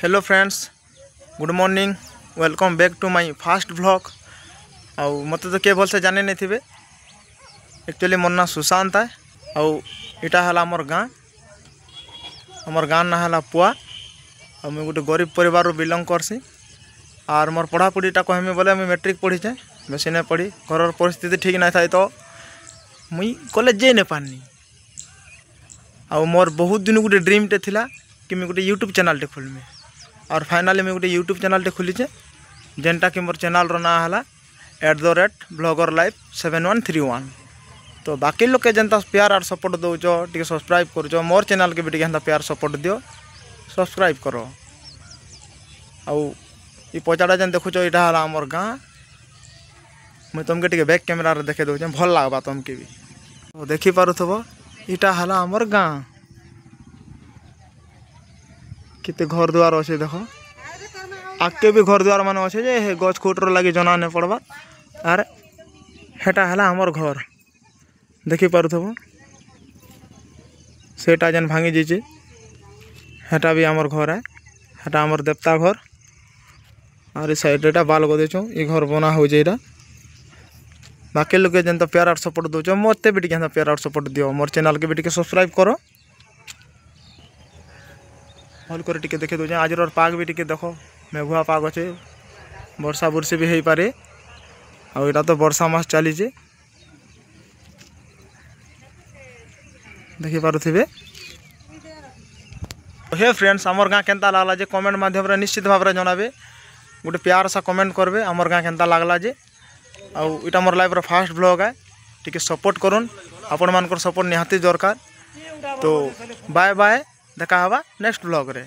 Hello friends, good morning. Welcome back to my first vlog. आउ मत तो किए भलसे जाने नहीं थे। एक्चुअली मोर ना सुशांत है। आउ इटा है आमर गाँ ना है पुआ। आ मुझे गोटे गरीब परिवार बिलंग करसी। आर मोर पढ़ापढ़ीटा कहमी बोले मुझे मैट्रिक पढ़ीचे, बेसी नहीं पढ़ी। घर परिस्थिति ठीक नहीं था तो मुई कॉलेज जाई नहीं पारनी। आउ मोर बहुत दिन गोटे ड्रीमटे थिला कि मुझे गोटे यूट्यूब चैनल खोलमी। और फाइनाली मुझे गोटे यूट्यूब चैनल खोलीचे, जेनटा कि मोर चैनल ना है @bloggerlife7131। तो बाकी लोग के जनता प्यार और सपोर्ट दौच टे सब्सक्राइब कर मोर चैनल के भी टे प्यार सपोर्ट दियो, सब्सक्राइब करो। आउ ये पचाड़ा जेन देखुच यहाँ है आमर गाँ। मुझे तुमके टे बैक कैमेरा देखे दूचे, भल लगवा तुमके भी। तो देखी पारुथबो इटा है आमर गाँ। कितने घर द्वार अच्छे देख, आगे भी घर द्वार मान अच्छे जे गच खुटर लगे जना नहीं पड़वा। आर हेटा है आमर घर, देखी पारुथबो सेटा जेन भांगी जाइए, हेटा भी आमर घर है। हेटा आमर देवता घर। और साइड एटा बाल गदेचु, ये घर बना हो जाए। बाकी लोग जेन तो प्यार और सपोर्ट दौच, मत भी टे प्यार और सपोर्ट दियो। मोर चैनल के भी टे सब्सक्राइब करो। भल कर टे देखे दूचे। आज पाग भी टे देख, मेघुआ पाग अच्छे, वर्षा बुर्षी भी हो पारे। आटा तो वर्षा मास चली देखी पारे। हे फ्रेंड्स, आमर गाँ केनता लगला जे कमेंट माध्यम निश्चित भाव में जनाबे। गोटे प्यार सा कमेंट करबे आमर गाँ केनता लगला जे। आउ इटा more life row first vlog है, टिके सपोर्ट करूँ। आपण मानकर सपोर्ट निहाती दरकार। तो बाय बाय, देखा हवा नेक्स्ट व्लॉग रे।